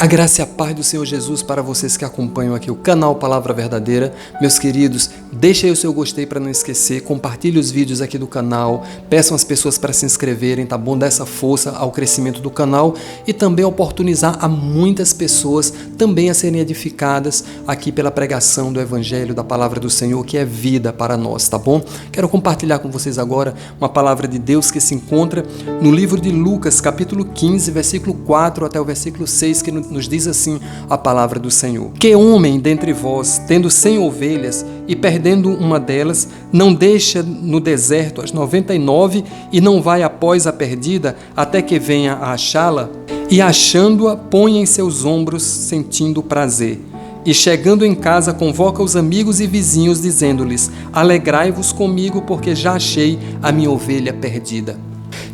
A graça e a paz do Senhor Jesus para vocês que acompanham aqui o canal Palavra Verdadeira. Meus queridos, deixa aí o seu gostei para não esquecer, compartilhe os vídeos aqui do canal, peçam as pessoas para se inscreverem, tá bom? Dá essa força ao crescimento do canal e também oportunizar a muitas pessoas também a serem edificadas aqui pela pregação do Evangelho, da Palavra do Senhor, que é vida para nós, tá bom? Quero compartilhar com vocês agora uma palavra de Deus que se encontra no livro de Lucas, capítulo 15, versículo 4 até o versículo 6, que nos diz assim a palavra do Senhor. Que homem dentre vós, tendo 100 ovelhas e perdendo uma delas, não deixa no deserto as 99 e não vai após a perdida até que venha a achá-la? E achando-a, põe em seus ombros, sentindo prazer. E chegando em casa, convoca os amigos e vizinhos, dizendo-lhes: alegrai-vos comigo, porque já achei a minha ovelha perdida.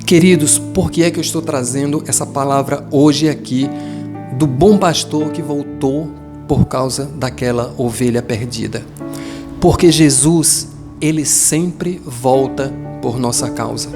Queridos, por que é que eu estou trazendo essa palavra hoje aqui do bom pastor que voltou por causa daquela ovelha perdida? Porque Jesus, ele sempre volta por nossa causa.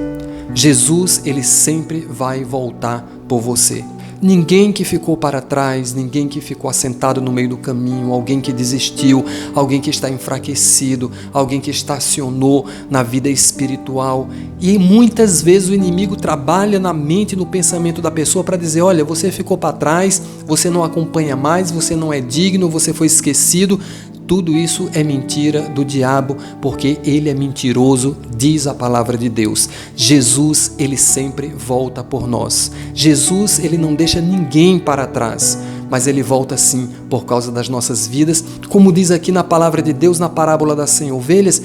Jesus, ele sempre vai voltar por você. Ninguém que ficou para trás, ninguém que ficou assentado no meio do caminho, alguém que desistiu, alguém que está enfraquecido, alguém que estacionou na vida espiritual. E muitas vezes o inimigo trabalha na mente e no pensamento da pessoa para dizer: olha, você ficou para trás, você não acompanha mais, você não é digno, você foi esquecido. Tudo isso é mentira do diabo, porque ele é mentiroso, diz a palavra de Deus. Jesus, ele sempre volta por nós. Jesus, ele não deixa ninguém para trás, mas ele volta sim por causa das nossas vidas. Como diz aqui na palavra de Deus, na parábola das 100 ovelhas,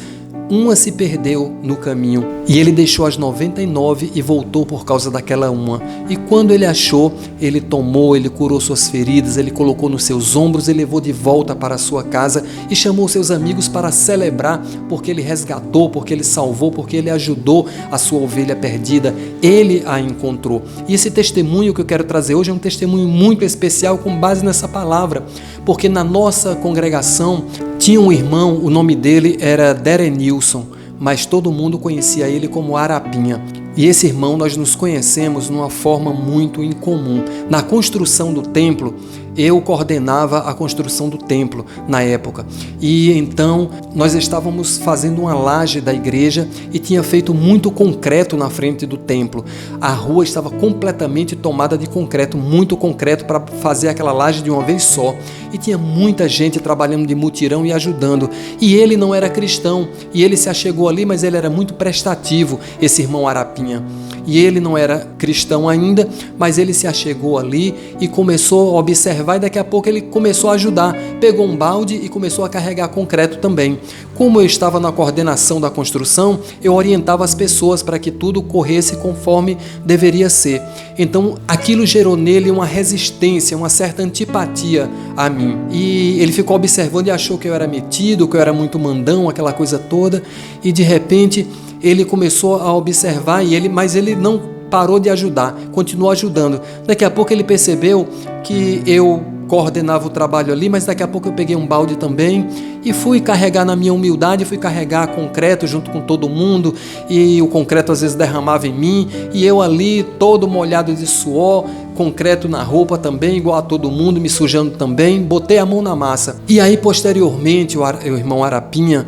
uma se perdeu no caminho e ele deixou as 99 e voltou por causa daquela uma. E quando ele achou, ele tomou, ele curou suas feridas, ele colocou nos seus ombros e levou de volta para a sua casa e chamou seus amigos para celebrar, porque ele resgatou, porque ele salvou, porque ele ajudou a sua ovelha perdida. Ele a encontrou. E esse testemunho que eu quero trazer hoje é um testemunho muito especial com base nessa palavra, porque na nossa congregação tinha um irmão, o nome dele era Derenilson, mas todo mundo conhecia ele como Arapinha. E esse irmão, nós nos conhecemos numa forma muito incomum. Na construção do templo, eu coordenava a construção do templo na época. E então nós estávamos fazendo uma laje da igreja e tinha feito muito concreto na frente do templo. A rua estava completamente tomada de concreto, muito concreto para fazer aquela laje de uma vez só. E tinha muita gente trabalhando de mutirão e ajudando. E ele não era cristão. E ele se achegou ali, mas ele era muito prestativo, esse irmão Arapinha. E ele não era cristão ainda, mas ele se achegou ali e começou a observar, e daqui a pouco ele começou a ajudar. Pegou um balde e começou a carregar concreto também. Como eu estava na coordenação da construção, eu orientava as pessoas para que tudo corresse conforme deveria ser. Então aquilo gerou nele uma resistência, uma certa antipatia a mim. E ele ficou observando e achou que eu era metido, que eu era muito mandão, aquela coisa toda. E de repente ele começou a observar, mas ele não parou de ajudar, continuou ajudando. Daqui a pouco ele percebeu que eu coordenava o trabalho ali, mas daqui a pouco eu peguei um balde também e fui carregar, na minha humildade, fui carregar concreto junto com todo mundo, e o concreto às vezes derramava em mim, e eu ali todo molhado de suor, concreto na roupa também, igual a todo mundo, me sujando também, botei a mão na massa. E aí posteriormente o irmão Arapinha,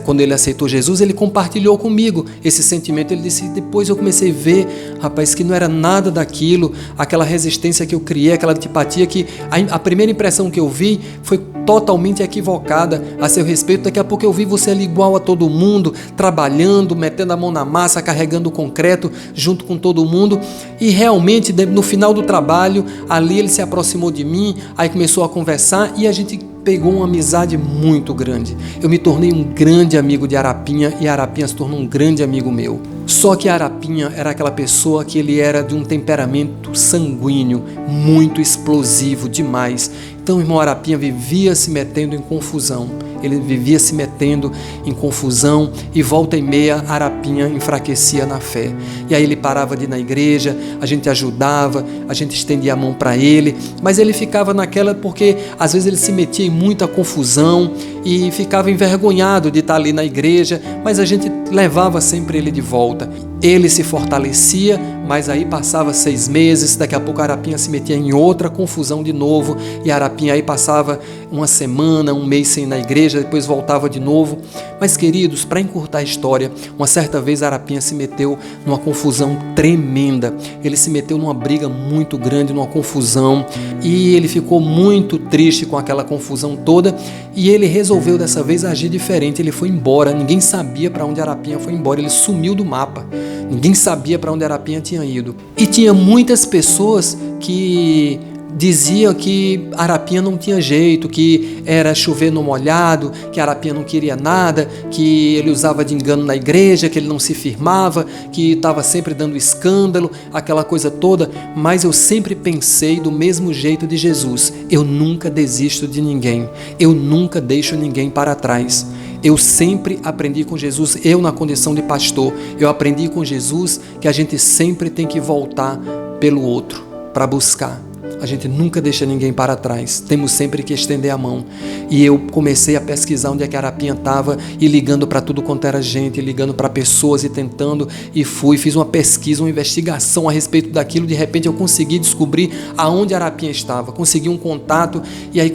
quando ele aceitou Jesus, ele compartilhou comigo esse sentimento. Ele disse: depois eu comecei a ver, rapaz, que não era nada daquilo, aquela resistência que eu criei, aquela antipatia, que a primeira impressão que eu vi foi totalmente equivocada a seu respeito. Daqui a pouco eu vi você ali igual a todo mundo, trabalhando, metendo a mão na massa, carregando o concreto junto com todo mundo. E realmente no final do trabalho, ali ele se aproximou de mim, aí começou a conversar e a gente pegou uma amizade muito grande. Eu me tornei um grande amigo de Arapinha e Arapinha se tornou um grande amigo meu. Só que Arapinha era aquela pessoa que ele era de um temperamento sanguíneo, muito explosivo demais. Então o irmão Arapinha vivia se metendo em confusão. Ele vivia se metendo em confusão e volta e meia Arapinha enfraquecia na fé. E aí ele parava de ir na igreja, a gente ajudava, a gente estendia a mão para ele, mas ele ficava naquela porque às vezes ele se metia em muita confusão e ficava envergonhado de estar ali na igreja, mas a gente levava sempre ele de volta. ele se fortalecia, mas aí passava 6 meses, daqui a pouco a Arapinha se metia em outra confusão de novo, e a Arapinha aí passava uma semana, um mês sem ir na igreja, depois voltava de novo. Mas, queridos, para encurtar a história, uma certa vez a Arapinha se meteu numa confusão tremenda, ele se meteu numa briga muito grande, numa confusão, e ele ficou muito triste com aquela confusão toda, e ele resolveu dessa vez agir diferente. Ele foi embora, ninguém sabia para onde a Arapinha foi embora, ele sumiu do mapa. Ninguém sabia para onde a Arapinha tinha ido. E tinha muitas pessoas que diziam que a Arapinha não tinha jeito, que era chover no molhado, que a Arapinha não queria nada, que ele usava de engano na igreja, que ele não se firmava, que estava sempre dando escândalo, aquela coisa toda. Mas eu sempre pensei do mesmo jeito de Jesus: eu nunca desisto de ninguém, eu nunca deixo ninguém para trás. Eu sempre aprendi com Jesus, eu na condição de pastor, eu aprendi com Jesus que a gente sempre tem que voltar pelo outro, para buscar. A gente nunca deixa ninguém para trás, temos sempre que estender a mão. E eu comecei a pesquisar onde é que a Arapinha estava, e ligando para tudo quanto era gente, ligando para pessoas e tentando, e fiz uma pesquisa, uma investigação a respeito daquilo. De repente eu consegui descobrir aonde a Arapinha estava, consegui um contato, e aí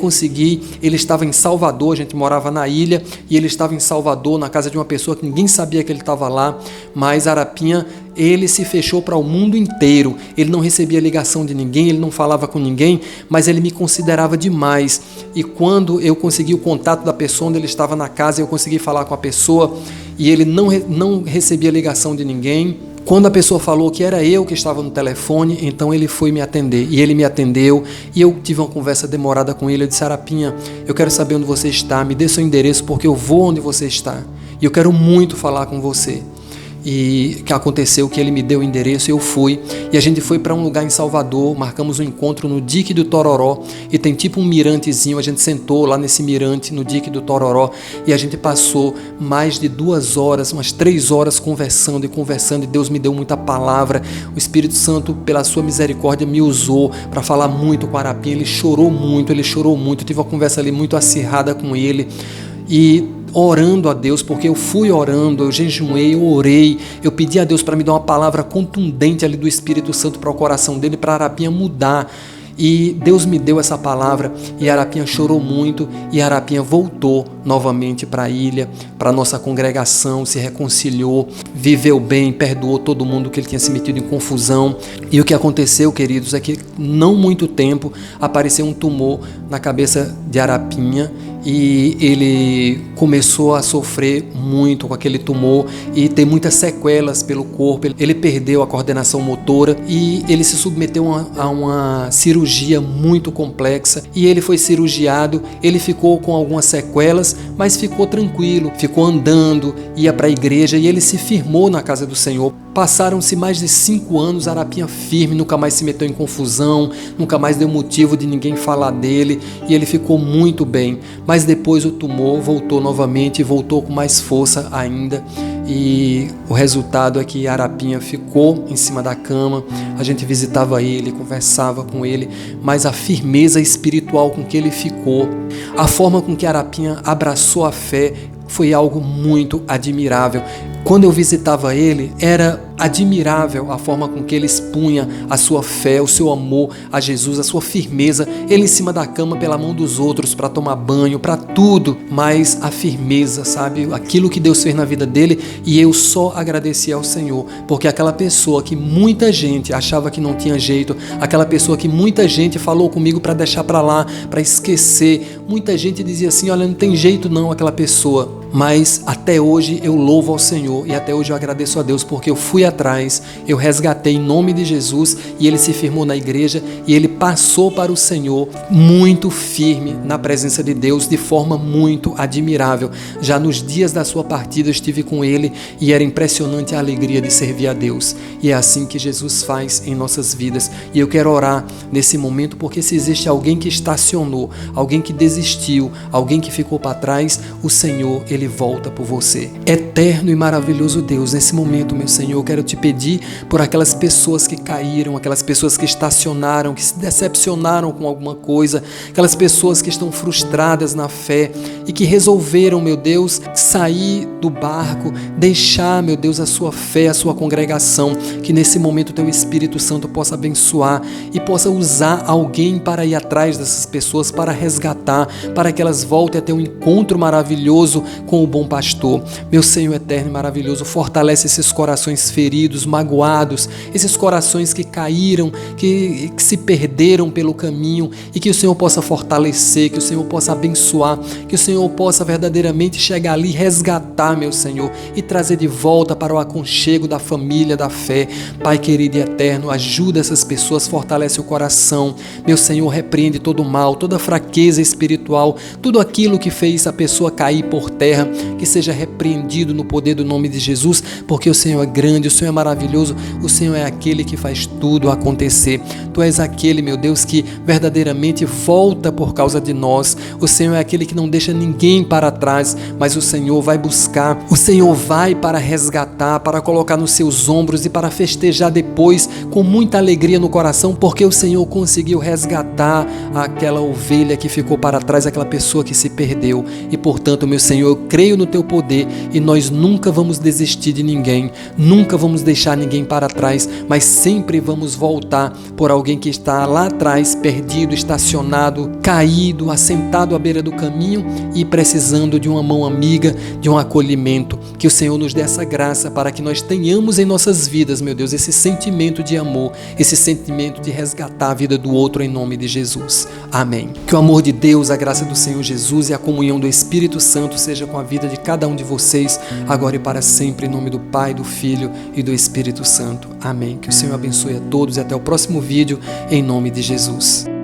ele estava em Salvador, a gente morava na ilha, e ele estava em Salvador, na casa de uma pessoa que ninguém sabia que ele estava lá, mas a Arapinha, ele se fechou para o mundo inteiro, ele não recebia ligação de ninguém, ele não falava com ninguém, mas ele me considerava demais. E quando eu consegui o contato da pessoa onde ele estava na casa, eu consegui falar com a pessoa, e ele não recebia ligação de ninguém. Quando a pessoa falou que era eu que estava no telefone, então ele foi me atender, e ele me atendeu, e eu tive uma conversa demorada com ele. Eu disse: Arapinha, eu quero saber onde você está, me dê seu endereço, porque eu vou onde você está, e eu quero muito falar com você. E que aconteceu que ele me deu o endereço, eu fui, e a gente foi para um lugar em Salvador, marcamos um encontro no Dique do Tororó, e tem tipo um mirantezinho, a gente sentou lá nesse mirante, no Dique do Tororó, e a gente passou mais de 2 horas, umas 3 horas conversando, e Deus me deu muita palavra. O Espírito Santo, pela sua misericórdia, me usou para falar muito com a Arapinha. Ele chorou muito, eu tive uma conversa ali muito acirrada com ele, e orando a Deus, porque eu fui orando, eu jejuei, eu orei, eu pedi a Deus para me dar uma palavra contundente ali do Espírito Santo para o coração dele, para a Arapinha mudar. E Deus me deu essa palavra, e a Arapinha chorou muito, e a Arapinha voltou novamente para a ilha, para a nossa congregação, se reconciliou, viveu bem, perdoou todo mundo que ele tinha se metido em confusão. E o que aconteceu, queridos, é que não muito tempo apareceu um tumor na cabeça de Arapinha, e ele começou a sofrer muito com aquele tumor e ter muitas sequelas pelo corpo. Ele perdeu a coordenação motora, e ele se submeteu a uma cirurgia muito complexa, e ele foi cirurgiado. Ele ficou com algumas sequelas, mas ficou tranquilo, ficou andando, ia para a igreja, e ele se firmou na casa do Senhor. Passaram-se mais de 5 anos, a Arapinha firme, nunca mais se meteu em confusão, nunca mais deu motivo de ninguém falar dele, e ele ficou muito bem. Mas depois o tumor voltou novamente, e voltou com mais força ainda, e o resultado é que a Arapinha ficou em cima da cama. A gente visitava ele, conversava com ele, mas a firmeza espiritual com que ele ficou, a forma com que a Arapinha abraçou a fé, foi algo muito admirável. Quando eu visitava ele, era admirável a forma com que ele expunha a sua fé, o seu amor a Jesus, a sua firmeza. Ele em cima da cama pela mão dos outros, para tomar banho, para tudo, mas a firmeza, sabe? Aquilo que Deus fez na vida dele, e eu só agradeci ao Senhor, porque aquela pessoa que muita gente achava que não tinha jeito, aquela pessoa que muita gente falou comigo para deixar para lá, para esquecer, muita gente dizia assim: olha, não tem jeito não, aquela pessoa. Mas até hoje eu louvo ao Senhor, e até hoje eu agradeço a Deus, porque eu fui atrás, eu resgatei em nome de Jesus, e ele se firmou na igreja, e ele passou para o Senhor muito firme na presença de Deus, de forma muito admirável. Já nos dias da sua partida eu estive com ele, e era impressionante a alegria de servir a Deus. E é assim que Jesus faz em nossas vidas. E eu quero orar nesse momento, porque se existe alguém que estacionou, alguém que desistiu, alguém que ficou para trás, o Senhor, Ele volta por você. Eterno e maravilhoso Deus, nesse momento, meu Senhor, eu quero te pedir por aquelas pessoas que caíram, aquelas pessoas que estacionaram, que se decepcionaram com alguma coisa, aquelas pessoas que estão frustradas na fé e que resolveram, meu Deus, sair do barco, deixar, meu Deus, a sua fé, a sua congregação, que nesse momento o teu Espírito Santo possa abençoar e possa usar alguém para ir atrás dessas pessoas, para resgatar, para que elas voltem a ter um encontro maravilhoso com o bom pastor. Meu Senhor eterno e maravilhoso, fortalece esses corações feridos, magoados, esses corações que caíram, que se perderam pelo caminho, e que o Senhor possa fortalecer, que o Senhor possa abençoar, que o Senhor possa verdadeiramente chegar ali, resgatar, meu Senhor, e trazer de volta para o aconchego da família, da fé. Pai querido e eterno, ajuda essas pessoas, fortalece o coração. Meu Senhor, repreende todo o mal, toda fraqueza espiritual, tudo aquilo que fez a pessoa cair por terra, que seja repreendido no poder do nome de Jesus, porque o Senhor é grande, o Senhor é maravilhoso, o Senhor é aquele que faz tudo acontecer. Tu és aquele, meu Deus, que verdadeiramente volta por causa de nós. O Senhor é aquele que não deixa ninguém para trás, mas o Senhor vai buscar, o Senhor vai para resgatar, para colocar nos seus ombros e para festejar depois com muita alegria no coração, porque o Senhor conseguiu resgatar aquela ovelha que ficou para trás, aquela pessoa que se perdeu. E portanto, meu Senhor, eu creio no teu poder e nós nunca vamos desistir de ninguém, nunca vamos deixar ninguém para trás, mas sempre vamos voltar por alguém que está lá atrás, perdido, estacionado, caído, assentado à beira do caminho e precisando de uma mão amiga, de um acolhimento. Que o Senhor nos dê essa graça para que nós tenhamos em nossas vidas, meu Deus, esse sentimento de amor, esse sentimento de resgatar a vida do outro em nome de Jesus. Amém. Que o amor de Deus, a graça do Senhor Jesus e a comunhão do Espírito Santo seja com a vida de cada um de vocês, agora e para sempre, em nome do Pai, do Filho e do Espírito Santo. Amém. Que o Senhor abençoe a todos e até o próximo vídeo, em nome de Jesus.